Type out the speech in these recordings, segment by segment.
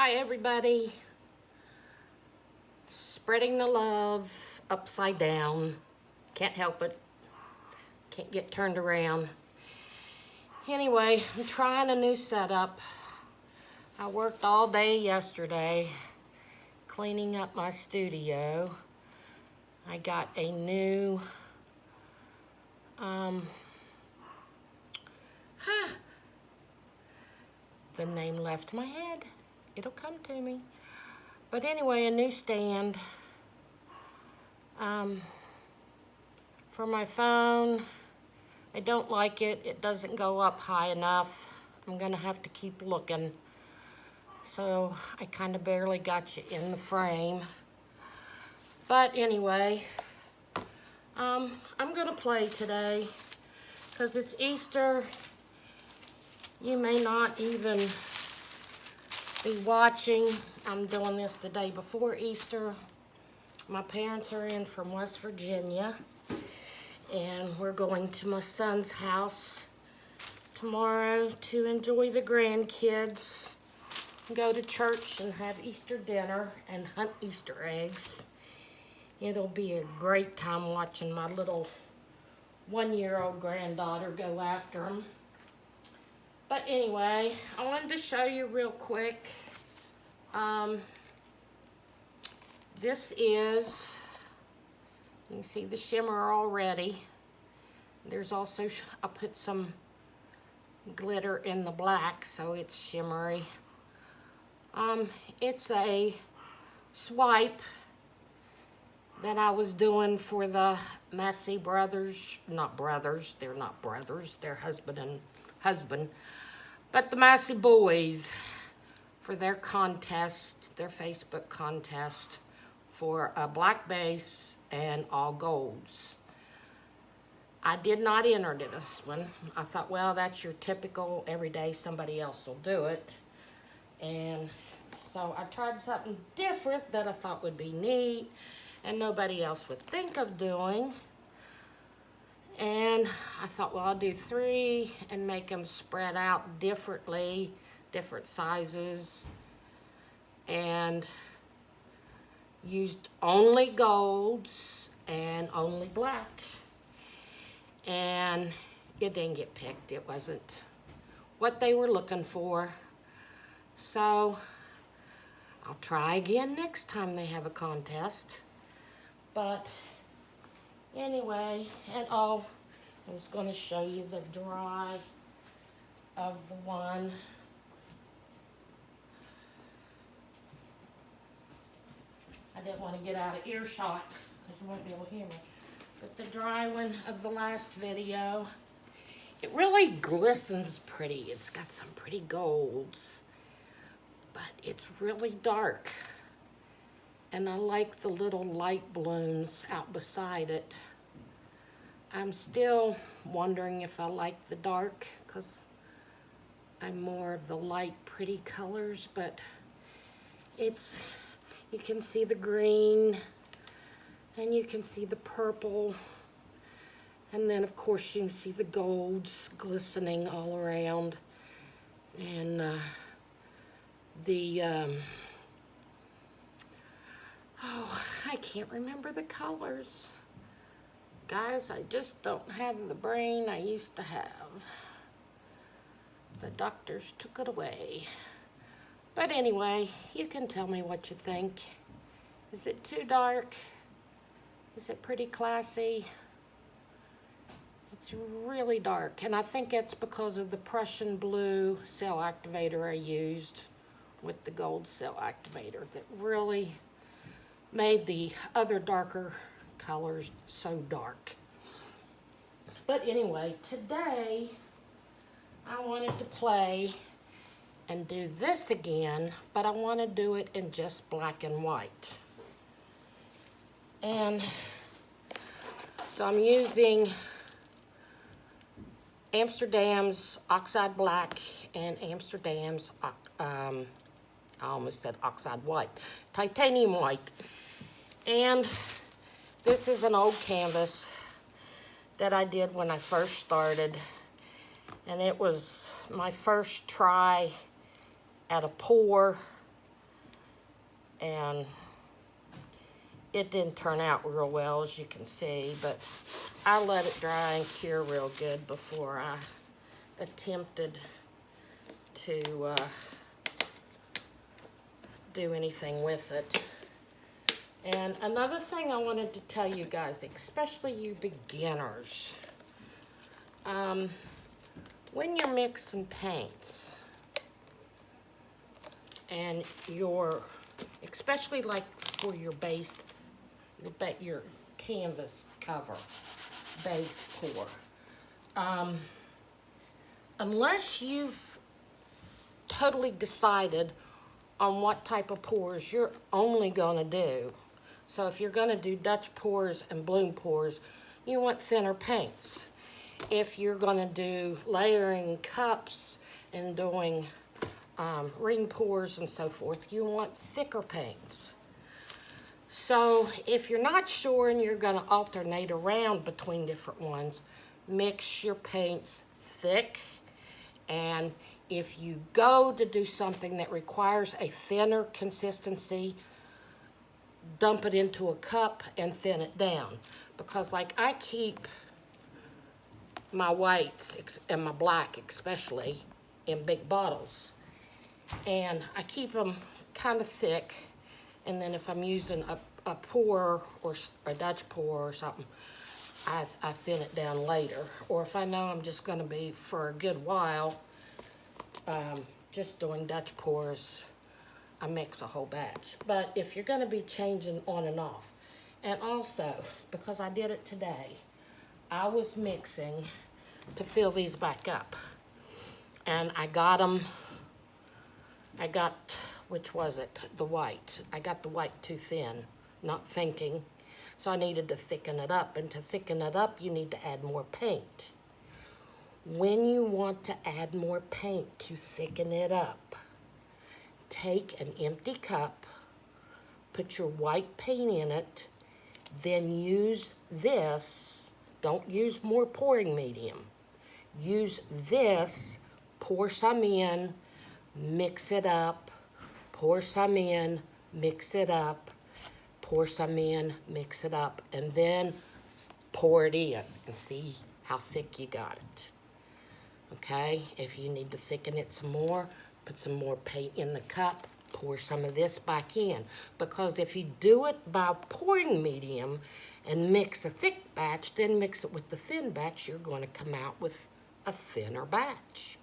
Hi everybody, spreading the love upside down, can't help it, can't get turned around. Anyway, I'm trying a new setup. I worked all day yesterday cleaning up my studio. I got a new the name left my head. It'll come to me. But anyway, a new stand for my phone. I don't like it. It doesn't go up high enough. I'm gonna have to keep looking. So I kind of barely got you in the frame. But anyway, I'm gonna play today because it's Easter. You may not even be watching. I'm doing this the day before Easter. My parents are in from West Virginia, and we're going to my son's house tomorrow to enjoy the grandkids, go to church and have Easter dinner and hunt Easter eggs. It'll be a great time watching my little 1-year-old granddaughter go after them. But anyway, I wanted to show you real quick. This is, you can see the shimmer already. There's also, I put some glitter in the black so it's shimmery. It's a swipe that I was doing for the Massey brothers, not brothers, they're not brothers, they're husband and husband, but the Massey boys for their contest, their Facebook contest for a black base and all golds. I did not enter this one. I thought, well, that's your typical everyday, somebody else will do it. And so I tried something different that I thought would be neat and nobody else would think of doing. And I thought, well, I'll do 3 and make them spread out differently, different sizes, and used only golds and only black. And it didn't get picked. It wasn't what they were looking for. So I'll try again next time they have a contest. But anyway, and I was going to show you the dry of the one. I didn't want to get out of earshot because you won't be able to hear me. But the dry one of the last video, it really glistens pretty. It's got some pretty golds, but it's really dark. And I like the little light blooms out beside it. I'm still wondering if I like the dark because I'm more of the light, pretty colors, but it's, you can see the green and you can see the purple. And then of course you can see the golds glistening all around. And oh, I can't remember the colors. Guys, I just don't have the brain I used to have. The doctors took it away. But anyway, you can tell me what you think. Is it too dark? Is it pretty classy? It's really dark, and I think it's because of the Prussian blue cell activator I used with the gold cell activator that really made the other darker colors so dark. But anyway, today I wanted to play and do this again, but I want to do it in just black and white. And so I'm using Amsterdam's Oxide Black and Amsterdam's, I almost said Oxide White, Titanium White. And this is an old canvas that I did when I first started. And it was my first try at a pour and it didn't turn out real well, as you can see, but I let it dry and cure real good before I attempted to do anything with it. And another thing I wanted to tell you guys, especially you beginners, when you're mixing paints and especially like for your base, your canvas cover, base pour, unless you've totally decided on what type of pours you're only going to do. So if you're going to do Dutch pours and bloom pours, you want thinner paints. If you're going to do layering cups and doing ring pours and so forth, you want thicker paints. So if you're not sure and you're going to alternate around between different ones, mix your paints thick. And if you go to do something that requires a thinner consistency, dump it into a cup and thin it down. Because like I keep my whites and my black especially in big bottles, and I keep them kind of thick, and then if I'm using a pour or a Dutch pour or something, I thin it down later. Or if I know I'm just going to be for a good while just doing Dutch pours, I mix a whole batch. But if you're going to be changing on and off, and also because I did it today, I was mixing to fill these back up, and I got, which was it, the white. I got the white too thin, not thinking, so I needed to thicken it up, and to thicken it up you need to add more paint. When you want to add more paint to thicken it up, take an empty cup, put your white paint in it, then use this. Don't use more pouring medium. Use this, pour some in, mix it up, pour some in, mix it up, pour some in, mix it up, and then pour it in and see how thick you got it. Okay, if you need to thicken it some more, put some more paint in the cup, pour some of this back in. Because if you do it by pouring medium and mix a thick batch, then mix it with the thin batch, you're going to come out with a thinner batch.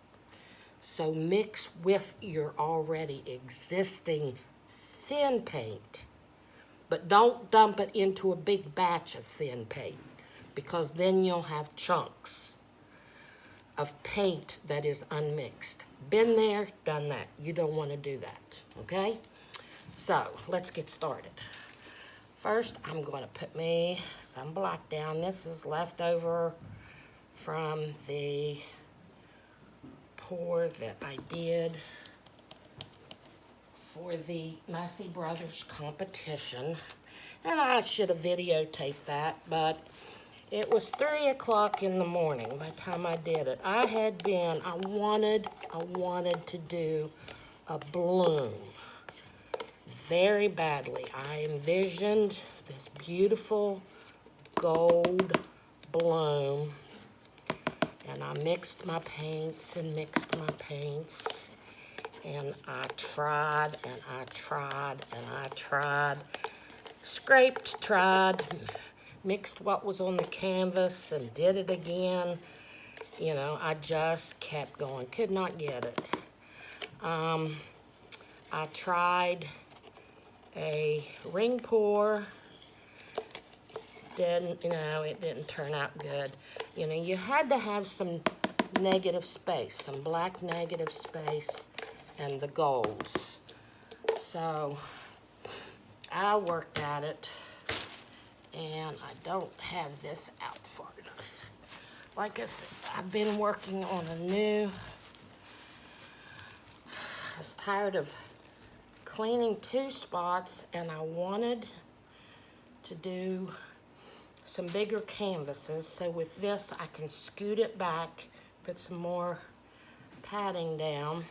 So mix with your already existing thin paint, but don't dump it into a big batch of thin paint, because then you'll have chunks of paint that is unmixed. Been there, done that. You don't want to do that, okay? So let's get started. First, I'm going to put me some black down. This is leftover from the pour that I did for the Massey Brothers competition. And I should have videotaped that, but it was 3 o'clock in the morning by the time I did it. I wanted to do a bloom very badly. I envisioned this beautiful gold bloom, and I mixed my paints and mixed my paints, and I tried and I tried and I tried, scraped, tried, mixed what was on the canvas and did it again. You know, I just kept going, could not get it. I tried a ring pour, it didn't turn out good. You know, you had to have some negative space, some black negative space, and the golds. So I worked at it, and I don't have this out far enough. Like I said, I've been working on I was tired of cleaning 2 spots, and I wanted to do some bigger canvases. So with this, I can scoot it back, put some more padding down,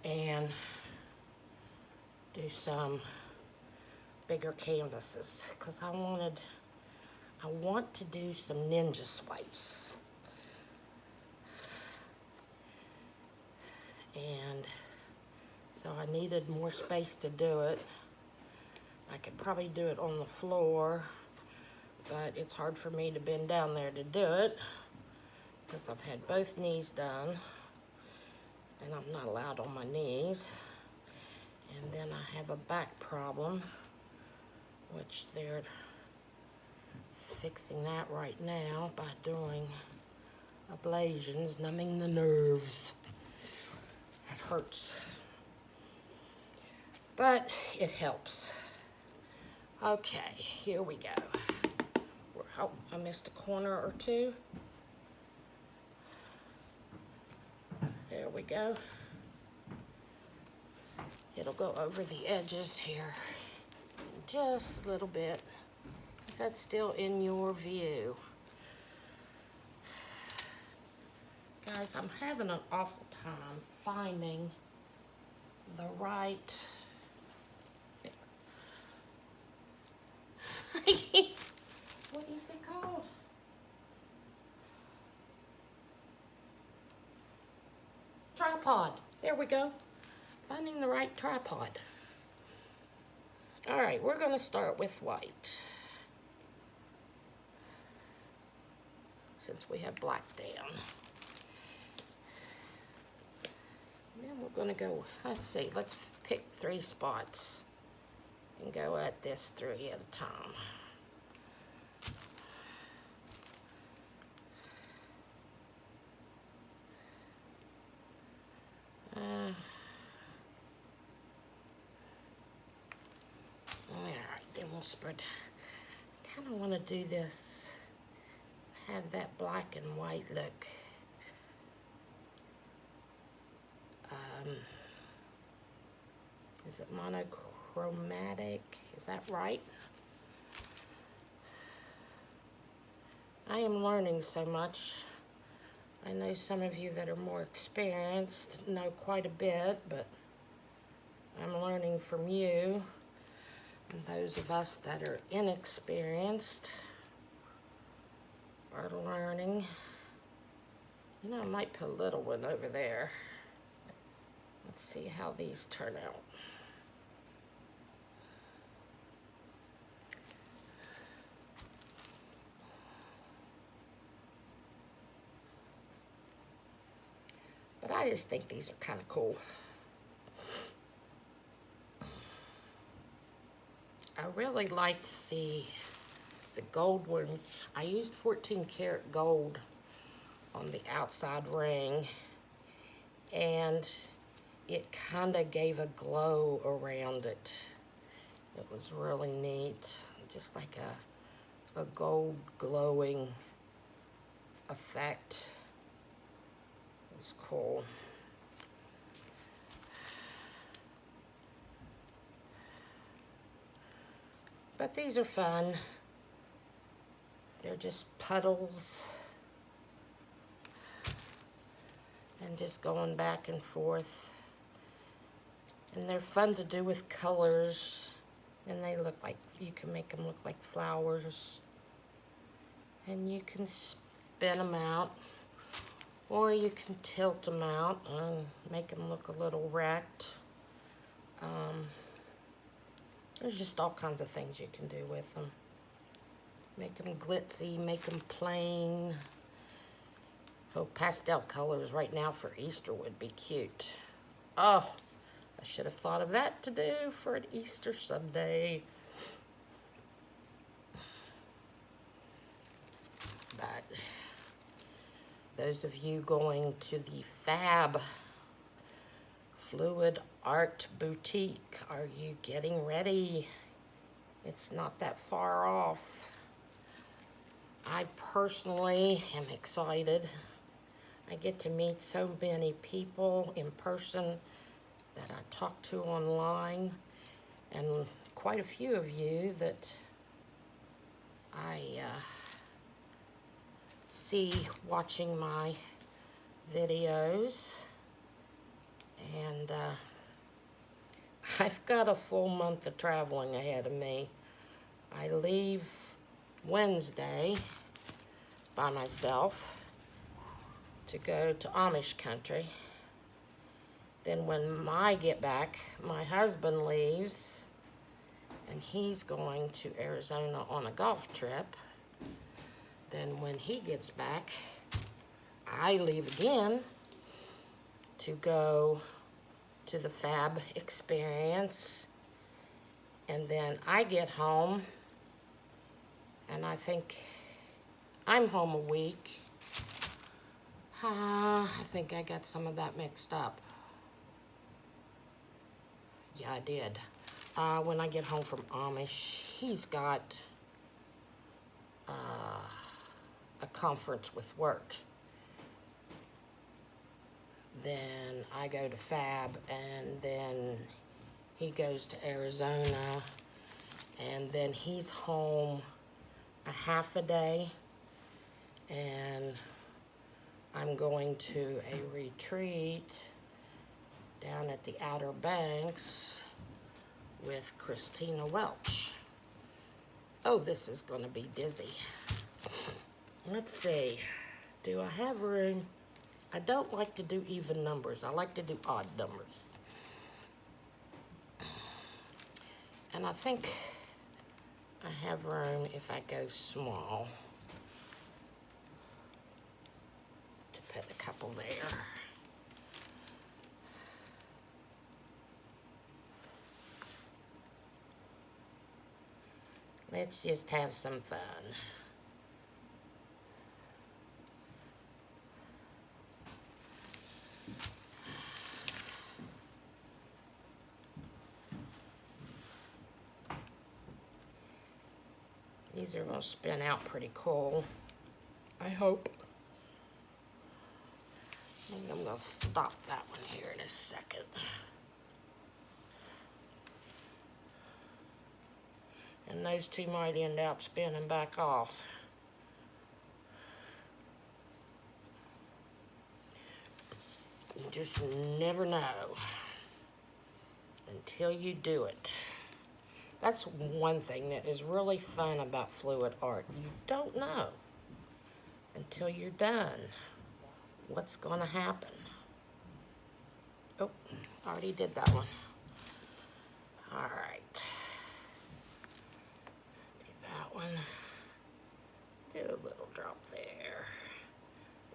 and do some bigger canvases because I want to do some ninja swipes. And so I needed more space to do it. I could probably do it on the floor, but it's hard for me to bend down there to do it because I've had both knees done and I'm not allowed on my knees. And then I have a back problem, which they're fixing that right now by doing ablations, numbing the nerves. It hurts, but it helps. Okay, here we go. Oh, I missed a corner or two. There we go. It'll go over the edges here just a little bit. Is that still in your view? Guys, I'm having an awful time finding the right what is it called? Tripod. There we go. Finding the right tripod. All right, we're going to start with white, since we have black down. And then we're going to go, let's see, let's pick 3 spots and go at this 3 at a time. Then we'll spread. I kind of want to do this, have that black and white look. Is it monochromatic? Is that right? I am learning so much. I know some of you that are more experienced know quite a bit, but I'm learning from you. And those of us that are inexperienced are learning. You know, I might put a little one over there. Let's see how these turn out. But I just think these are kind of cool. I really liked the gold one. I used 14 karat gold on the outside ring, and it kind of gave a glow around it. It was really neat, just like a gold glowing effect. It was cool. But these are fun. They're just puddles and just going back and forth. And they're fun to do with colors. And they look like, you can make them look like flowers. And you can spin them out. Or you can tilt them out and make them look a little wrecked. There's just all kinds of things you can do with them. Make them glitzy, make them plain. Oh, pastel colors right now for Easter would be cute. Oh, I should have thought of that to do for an Easter Sunday. But those of you going to the Fab Fluid Art Boutique, are you getting ready? It's not that far off. I personally am excited. I get to meet so many people in person that I talk to online, and quite a few of you that I see watching my videos. And I've got a full month of traveling ahead of me. I leave Wednesday by myself to go to Amish country. Then when I get back, my husband leaves and he's going to Arizona on a golf trip. Then when he gets back, I leave again to go to the Fab experience. And then I get home, and I think I'm home a week. I think I got some of that mixed up. Yeah, I did. When I get home from Amish, he's got a conference with work. Then I go to Fab, and then he goes to Arizona, and then he's home a half a day, and I'm going to a retreat down at the Outer Banks with Christina Welch. Oh, this is going to be busy. Let's see. Do I have room? I don't like to do even numbers. I like to do odd numbers. And I think I have room if I go small to put a couple there. Let's just have some fun. These are going to spin out pretty cool, I hope. I think I'm going to stop that one here in a second. And those two might end up spinning back off. You just never know until you do it. That's one thing that is really fun about fluid art. You don't know until you're done what's going to happen. Oh, I already did that one. All right. Do that one. Do a little drop there.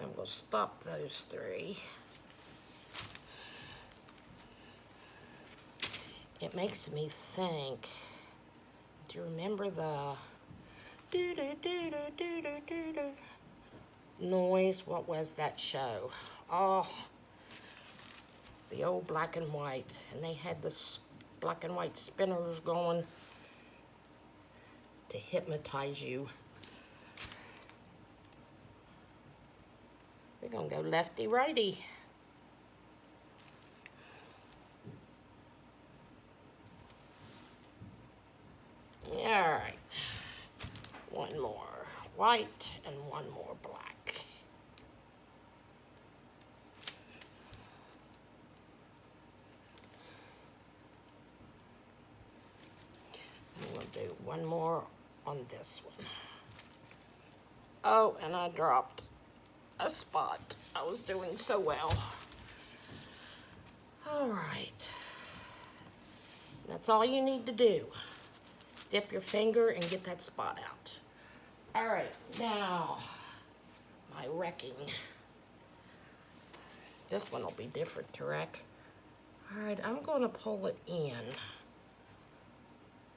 I'm going to stop those three. It makes me think, do you remember the do-do-do-do-do-do-do noise? What was that show? Oh, the old black and white. And they had the black and white spinners going to hypnotize you. We're going to go lefty-righty. All right, one more white and one more black. I'm going to do one more on this one. Oh, and I dropped a spot. I was doing so well. All right, that's all you need to do. Dip your finger and get that spot out. All right, now, my wrecking. This one will be different to wreck. All right, I'm going to pull it in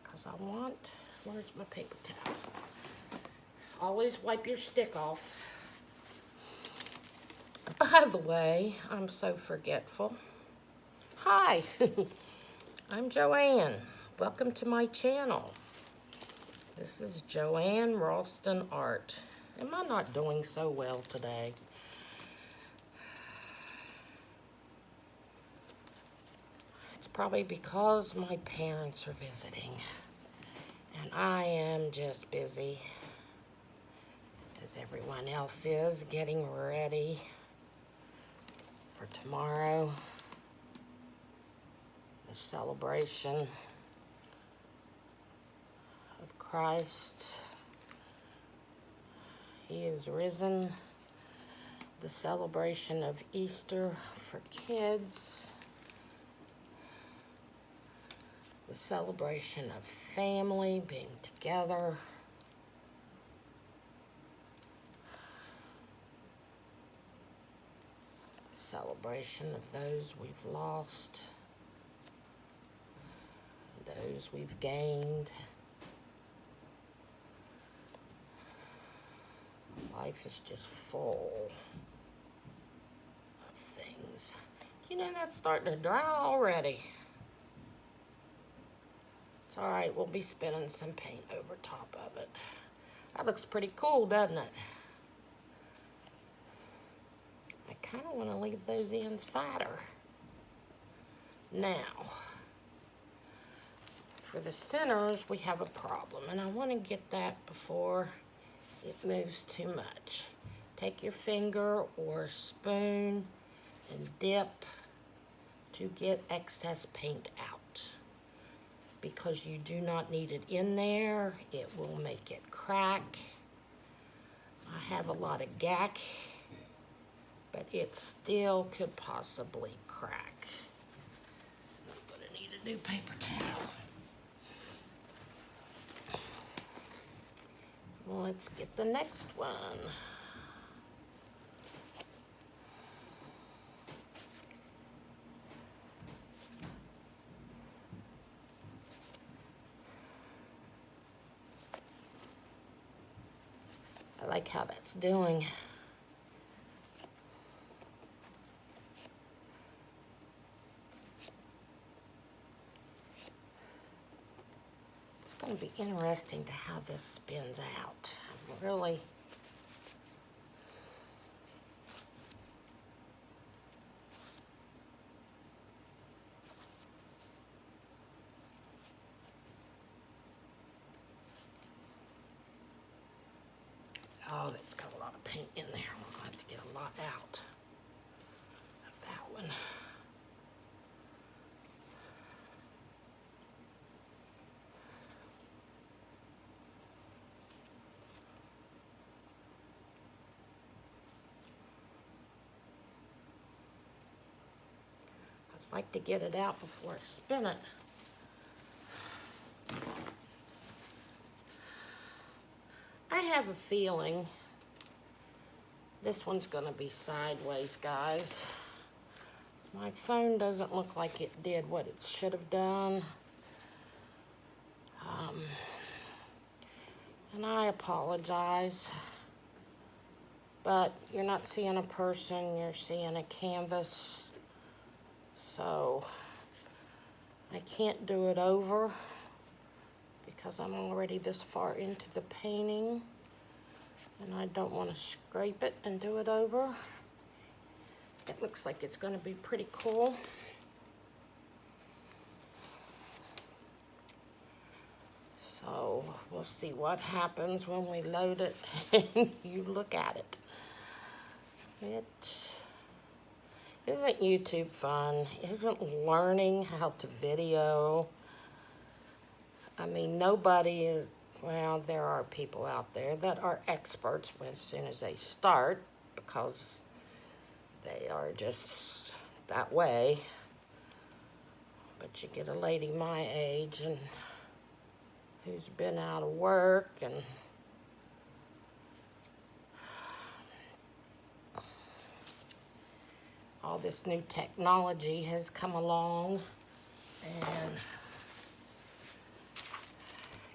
because I want, where's my paper towel? Always wipe your stick off. By the way, I'm so forgetful. Hi, I'm Joanne. Welcome to my channel. This is joanneralstin.art. Am I not doing so well today? It's probably because my parents are visiting. And I am just busy, as everyone else is, getting ready for tomorrow. The a celebration of Christ. He is risen. The celebration of Easter for kids. The celebration of family being together. Celebration of those we've lost, those we've gained. Life is just full of things. You know, that's starting to dry already. It's all right, we'll be spinning some paint over top of it. That looks pretty cool, doesn't it? I kind of want to leave those ends fatter. Now, for the centers, we have a problem, and I want to get that before it moves too much. Take your finger or spoon and dip to get excess paint out, because you do not need it in there. It will make it crack. I have a lot of gack, but it still could possibly crack. I'm gonna need a new paper towel. Let's get the next one. I like how that's doing. It's going to be interesting to how this spins out. I'm really oh, that's got a lot of paint in there. We'll have to get a lot out of that one. I'd like to get it out before I spin it. I have a feeling this one's gonna be sideways, guys. My phone doesn't look like it did what it should have done. And I apologize, but you're not seeing a person, you're seeing a canvas. So I can't do it over because I'm already this far into the painting, and I don't want to scrape it and do it over. It looks like it's going to be pretty cool. So we'll see what happens when we load it and you look at it. Isn't YouTube fun? Isn't learning how to video? I mean, nobody is, well, there are people out there that are experts as soon as they start, because they are just that way. But you get a lady my age and who's been out of work, and all this new technology has come along and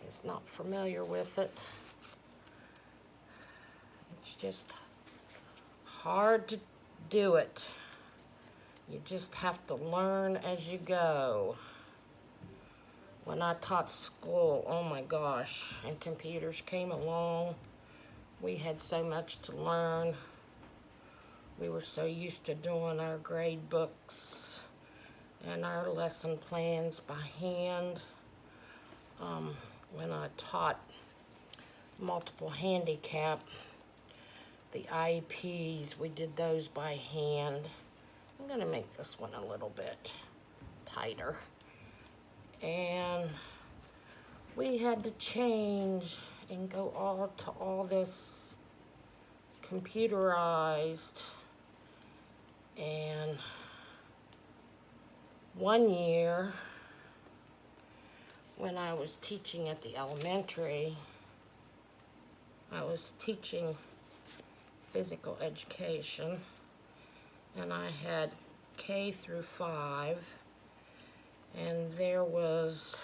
is not familiar with it. It's just hard to do it. You just have to learn as you go. When I taught school, oh my gosh, and computers came along, we had so much to learn. We were so used to doing our grade books and our lesson plans by hand. When I taught multiple handicap, the IEPs, we did those by hand. I'm gonna make this one a little bit tighter. and we had to change and go all to all this computerized. And one year when I was teaching at the elementary, I was teaching physical education, and I had K through 5, and there was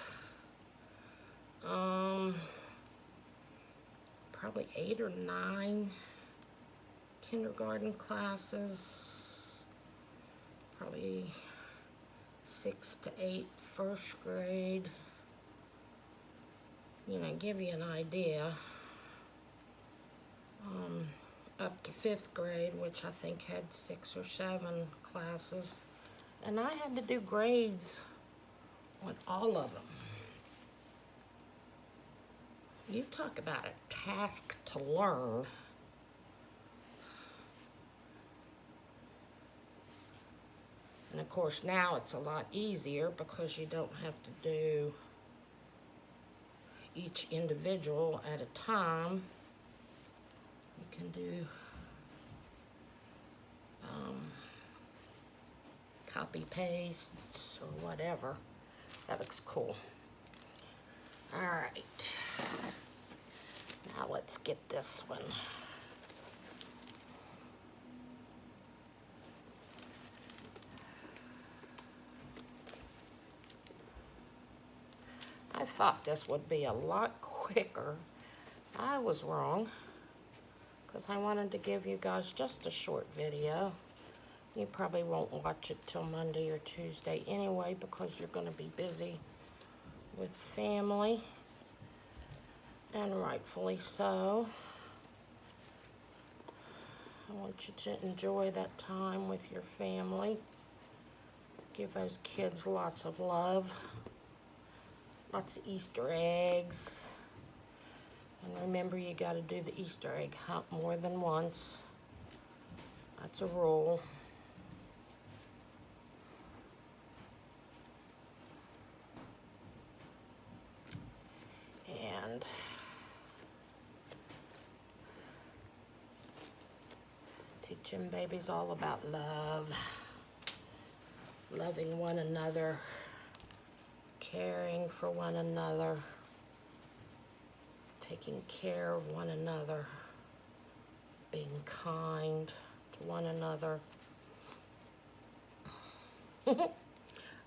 probably 8 or 9 kindergarten classes, probably 6 to 8 first grade. You know, give you an idea. Up to 5th grade, which I think had 6 or 7 classes. And I had to do grades on all of them. You talk about a task to learn. And of course now it's a lot easier because you don't have to do each individual at a time. You can do copy pastes or whatever. That looks cool. All right, now let's get this one. I thought this would be a lot quicker. I was wrong, because I wanted to give you guys just a short video. You probably won't watch it till Monday or Tuesday anyway, because you're going to be busy with family, and rightfully so. I want you to enjoy that time with your family. Give those kids lots of love, lots of Easter eggs. And remember, you got to do the Easter egg hunt more than once. That's a rule. And teaching babies all about love, loving one another, caring for one another, taking care of one another, being kind to one another.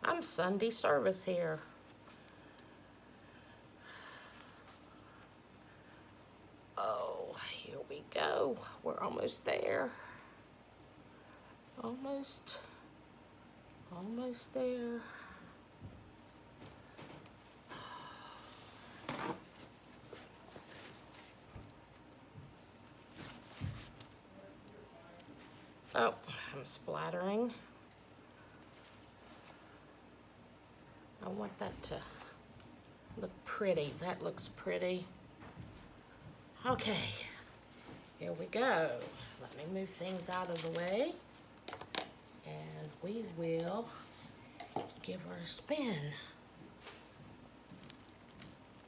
I'm Sunday service here. Oh, here we go. We're almost there. Almost there. Oh, I'm splattering. I want that to look pretty. That looks pretty. Okay, here we go. Let me move things out of the way, and we will give her a spin.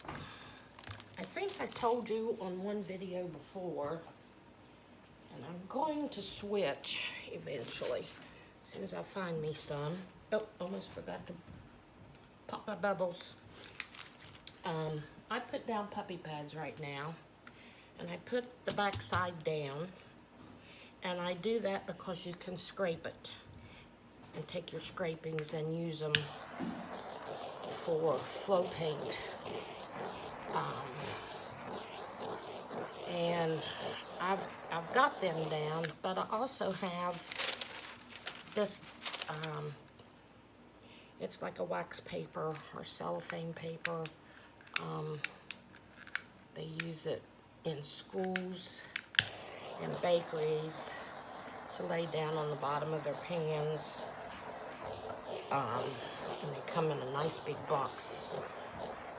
I think I told you on one video before, and I'm going to switch eventually, as soon as I find me some. Oh, almost forgot to pop my bubbles. I put down puppy pads right now, and I put the back side down, and I do that because you can scrape it and take your scrapings and use them for flow paint. And I've got them down, but I also have this, it's like a wax paper or cellophane paper. They use it in schools and bakeries to lay down on the bottom of their pans. And they come in a nice big box.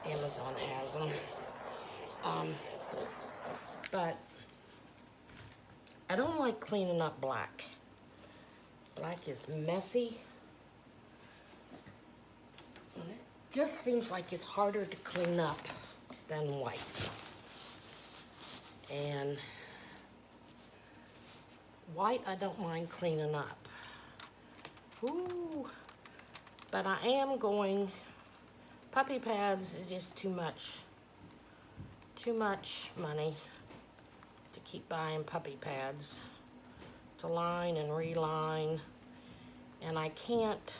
Amazon has them. But I don't like cleaning up black. Black is messy. just seems like it's harder to clean up than white. And white, I don't mind cleaning up. Ooh, but I am going, puppy pads is just too much money to keep buying puppy pads to line and reline, and I can't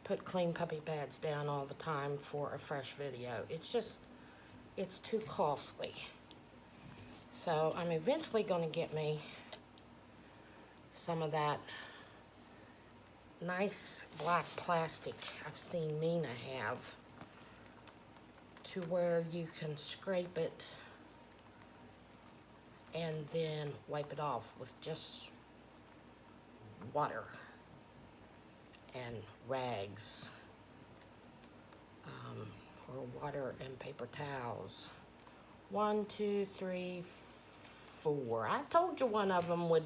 put clean puppy pads down all the time for a fresh video. It's too costly. So I'm eventually going to get me some of that nice black plastic I've seen Mina have, to where you can scrape it and then wipe it off with just water and rags, or water and paper towels. 1, 2, 3, 4. I told you one of them would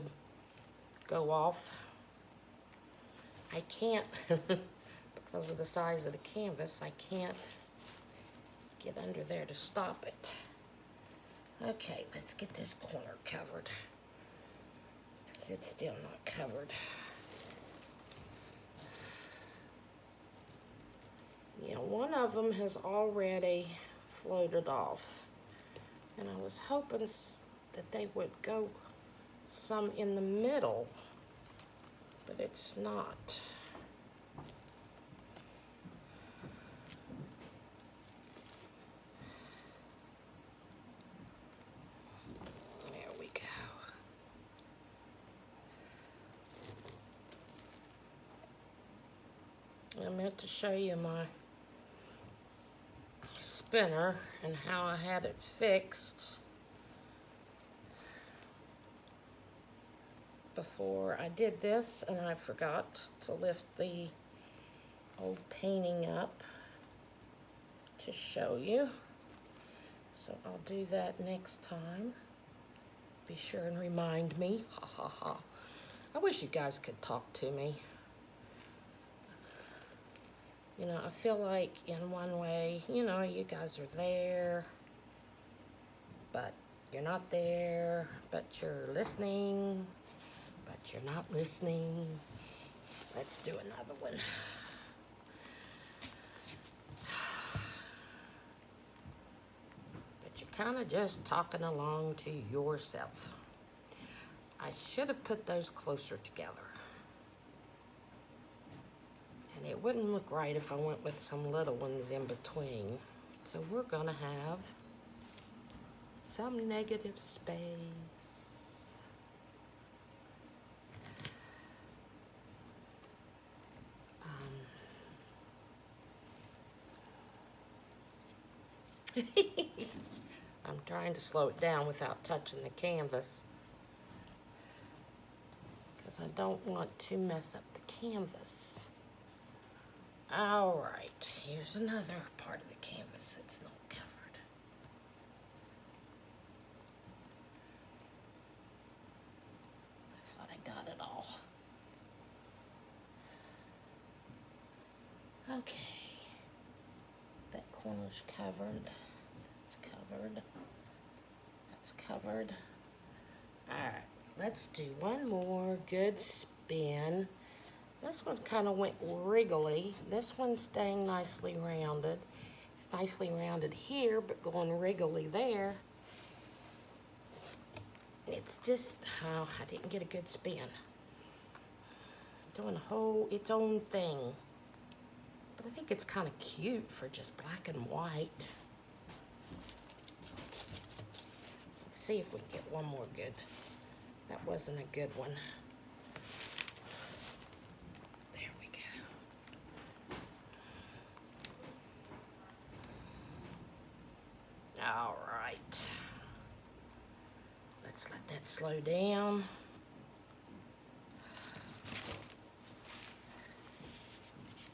go off. I can't, because of the size of the canvas, I can't get under there to stop it. Okay, let's get this corner covered. It's still not covered. Yeah, one of them has already floated off. And I was hoping that they would go some in the middle, but it's not. There we go. I meant to show you my spinner and how I had it fixed before I did this, and I forgot to lift the old painting up to show you. So I'll do that next time. Be sure and remind me. Ha ha ha. I wish you guys could talk to me. You know, I feel like in one way, you know, you guys are there, but you're not there, but you're listening, but you're not listening. Let's do another one. But you're kind of just talking along to yourself. I should have put those closer together. And it wouldn't look right if I went with some little ones in between. So we're gonna have some negative space. I'm trying to slow it down without touching the canvas, because I don't want to mess up the canvas. All right, here's another part of the canvas that's not covered. I thought I got it all. Okay, that corner's covered. That's covered. That's covered. All right, let's do one more good spin. This one kind of went wriggly. This one's staying nicely rounded. It's nicely rounded here, but going wriggly there. It's just, oh, I didn't get a good spin. Doing a whole, its own thing. But I think it's kind of cute for just black and white. Let's see if we can get one more good. That wasn't a good one. All right, let's let that slow down.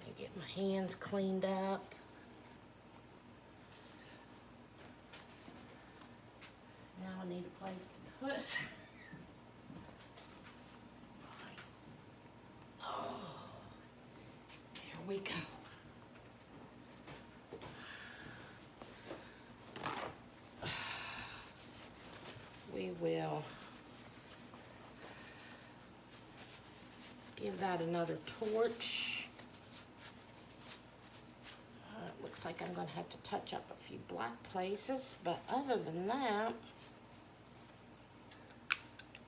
And get my hands cleaned up. Now I need a place to put. Oh, there we go. Give that another torch. Looks like I'm going to have to touch up a few black places, but other than that,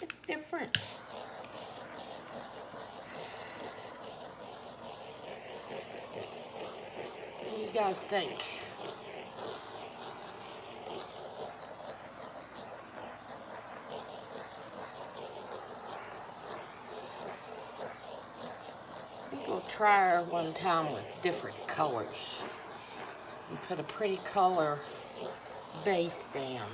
it's different. What do you guys think? I think we'll try her one time with different colors and put a pretty color base down.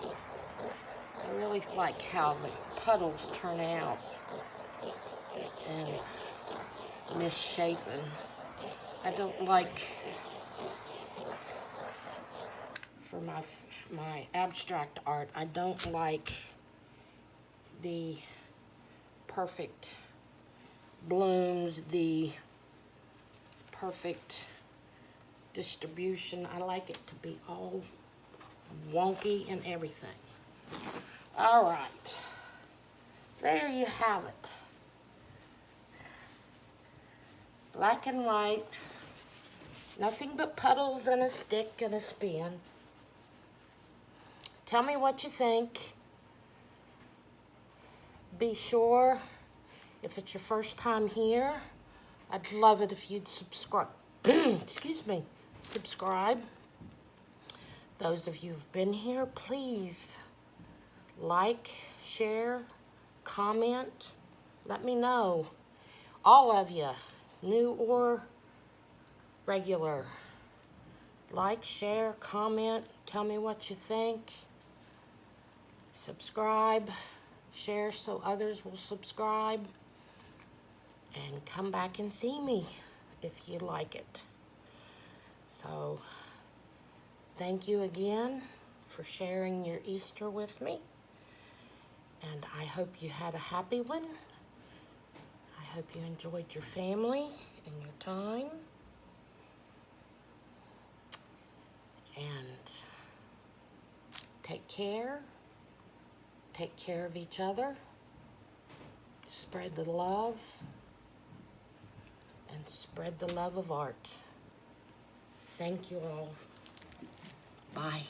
I really like how the puddles turn out and misshapen. I don't like, for my abstract art, I don't like the perfect blooms, the perfect distribution. I like it to be all wonky and everything. All right, there you have it. Black and white, nothing but puddles and a stick and a spin. Tell me what you think. Be sure, if it's your first time here, I'd love it if you'd subscribe. Excuse me, subscribe. Those of you who've been here, please like, share, comment. Let me know. All of you, new or regular. Like, share, comment, tell me what you think. Subscribe, share so others will subscribe. And come back and see me if you like it. So, thank you again for sharing your Easter with me. And I hope you had a happy one. I hope you enjoyed your family and your time. And take care. Take care of each other. Spread the love. And spread the love of art. Thank you all. Bye.